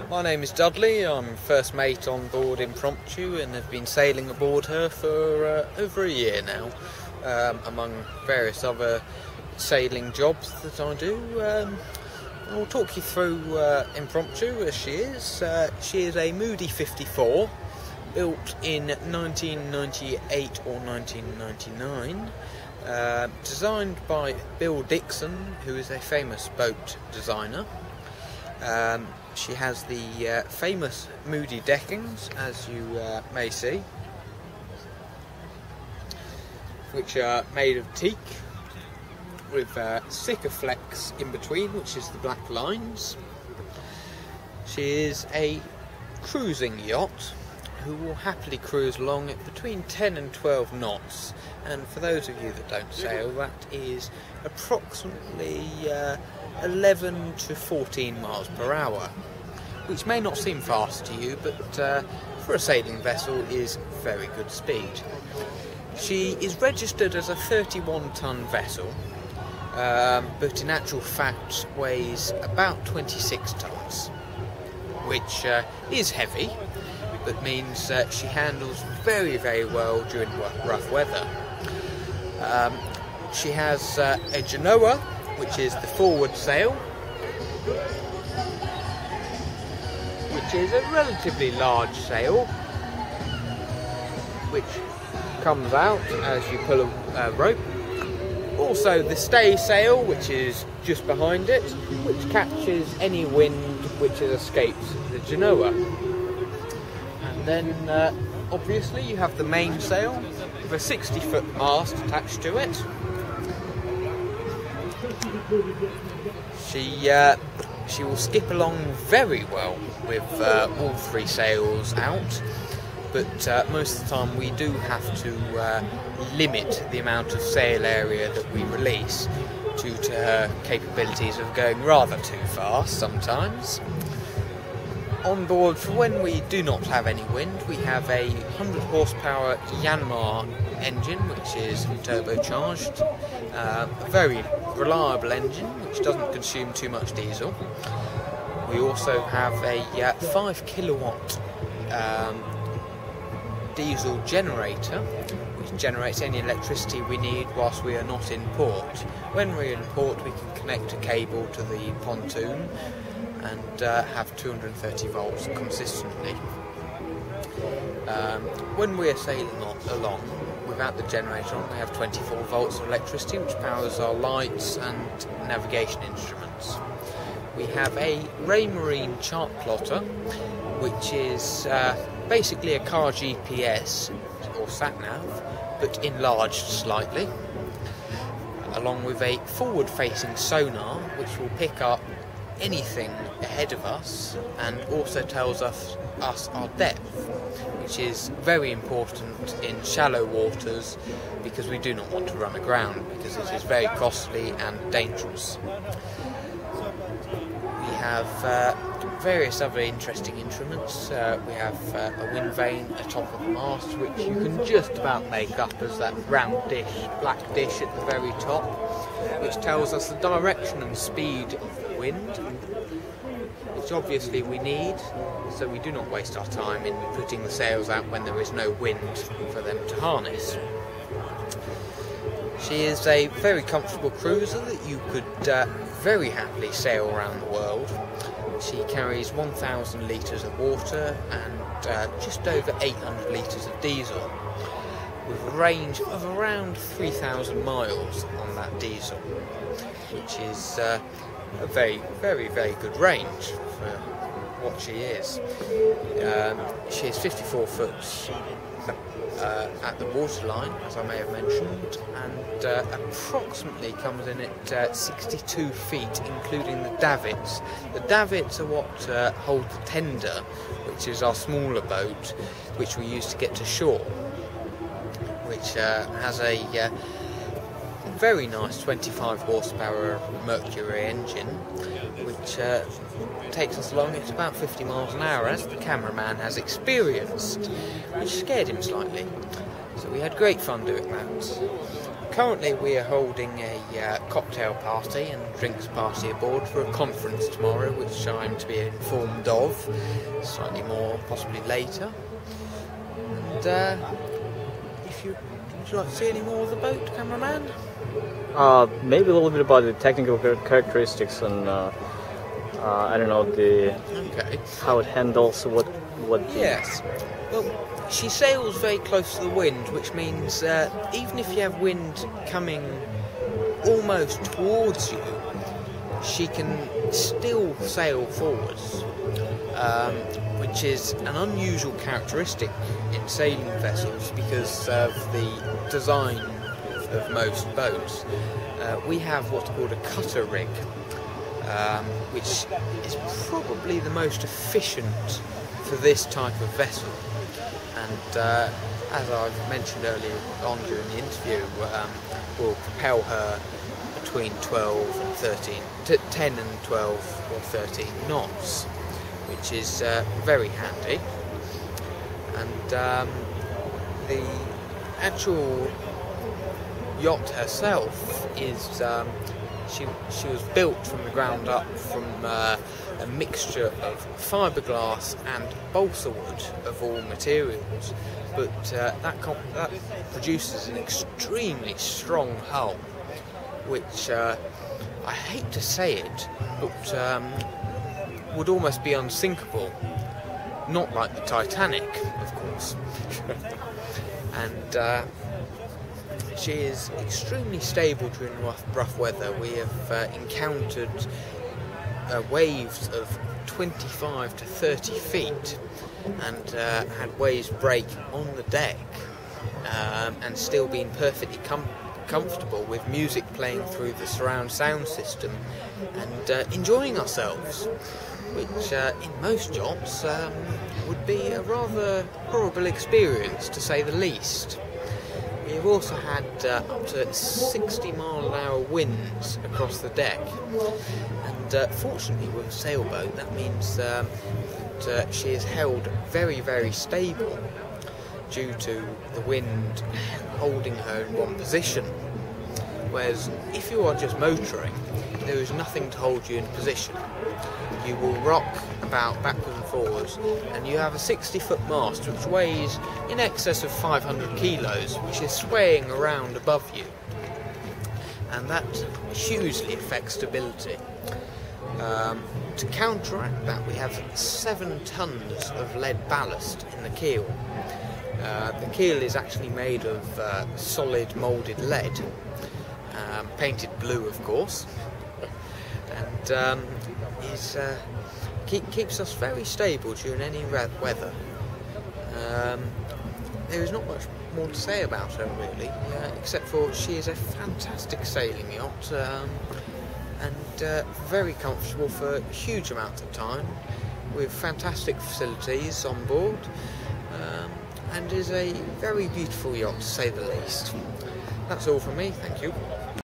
My name is Dudley. I'm first mate on board Impromptu and have been sailing aboard her for over a year now, among various other sailing jobs that I do. I'll talk you through Impromptu as she is. She is a Moody 54, built in 1998 or 1999, designed by Bill Dixon, who is a famous boat designer. She has the famous Moody deckings, as you may see, which are made of teak, with Sikaflex in between, which is the black lines. She is a cruising yacht who will happily cruise along at between 10 and 12 knots, and for those of you that don't sail, that is approximately 11 to 14 miles per hour, which may not seem fast to you, but for a sailing vessel is very good speed. She is registered as a 31-ton vessel, but in actual fact weighs about 26 tons, which is heavy, but means she handles very, very well during rough weather. She has a Genoa, which is the forward sail, which is a relatively large sail, which comes out as you pull a rope. Also the stay sail, which is just behind it, which catches any wind which has escaped the Genoa. And then obviously you have the mainsail with a 60-foot mast attached to it. She will skip along very well with all three sails out, but most of the time we do have to limit the amount of sail area that we release due to her capabilities of going rather too fast sometimes. On board, for when we do not have any wind, we have a 100 horsepower Yanmar engine, which is turbocharged, a very reliable engine which doesn't consume too much diesel. We also have a 5 kilowatt diesel generator, which generates any electricity we need whilst we are not in port. When we're in port, we can connect a cable to the pontoon and have 230 volts consistently. When we're sailing along without the generator on, we have 24 volts of electricity, which powers our lights and navigation instruments. We have a Raymarine chart plotter, which is basically a car GPS or sat-nav, but enlarged slightly, along with a forward-facing sonar, which will pick up anything ahead of us and also tells us our depth, which is very important in shallow waters because we do not want to run aground, because it is very costly and dangerous. We have various other interesting instruments. We have a wind vane atop of the mast, which you can just about make up as that round dish, black dish at the very top, which tells us the direction and speed of the wind, which obviously we need, so we do not waste our time in putting the sails out when there is no wind for them to harness. She is a very comfortable cruiser that you could very happily sail around the world. She carries 1,000 litres of water and just over 800 litres of diesel, with a range of around 3,000 miles on that diesel, which is a very, very, very good range for what she is. She is 54 foot at the waterline, as I may have mentioned, and approximately comes in at 62 feet, including the davits. The davits are what hold the tender, which is our smaller boat, which we use to get to shore, which has a very nice 25 horsepower Mercury engine, which takes us along at about 50 miles an hour, as the cameraman has experienced, which scared him slightly. So we had great fun doing that. Currently we are holding a cocktail party and drinks party aboard for a conference tomorrow, which I'm to be informed of slightly more possibly later. And would you like to see any more of the boat, cameraman? Maybe a little bit about the technical characteristics and I don't know how it handles what. Yes. Well, she sails very close to the wind, which means even if you have wind coming almost towards you, she can still sail forwards, which is an unusual characteristic in sailing vessels because of the design of most boats. We have what's called a cutter rig, which is probably the most efficient for this type of vessel. And as I've mentioned earlier on during the interview, will propel her between 10 and 12 or 13 knots, which is very handy. And the actual yacht herself is she was built from the ground up from a mixture of fiberglass and balsa wood of all materials, but that produces an extremely strong hull, which I hate to say it, but would almost be unsinkable, not like the Titanic, of course. And she is extremely stable during rough weather. We have encountered waves of 25 to 30 feet and had waves break on the deck and still being perfectly comfortable with music playing through the surround sound system and enjoying ourselves, which in most yachts would be a rather horrible experience, to say the least. We've also had up to 60-mile-an-hour winds across the deck, and fortunately with a sailboat that means that she is held very, very stable due to the wind holding her in one position, whereas if you are just motoring, there is nothing to hold you in position. You will rock about backwards and forwards, and you have a 60-foot mast which weighs in excess of 500 kilos, which is swaying around above you, and that hugely affects stability. To counteract that, we have 7 tons of lead ballast in the keel. The keel is actually made of solid moulded lead, painted blue of course, and keeps us very stable during any weather. There is not much more to say about her really, except for she is a fantastic sailing yacht, and very comfortable for huge amounts of time, with fantastic facilities on board, and is a very beautiful yacht to say the least. That's all from me, thank you.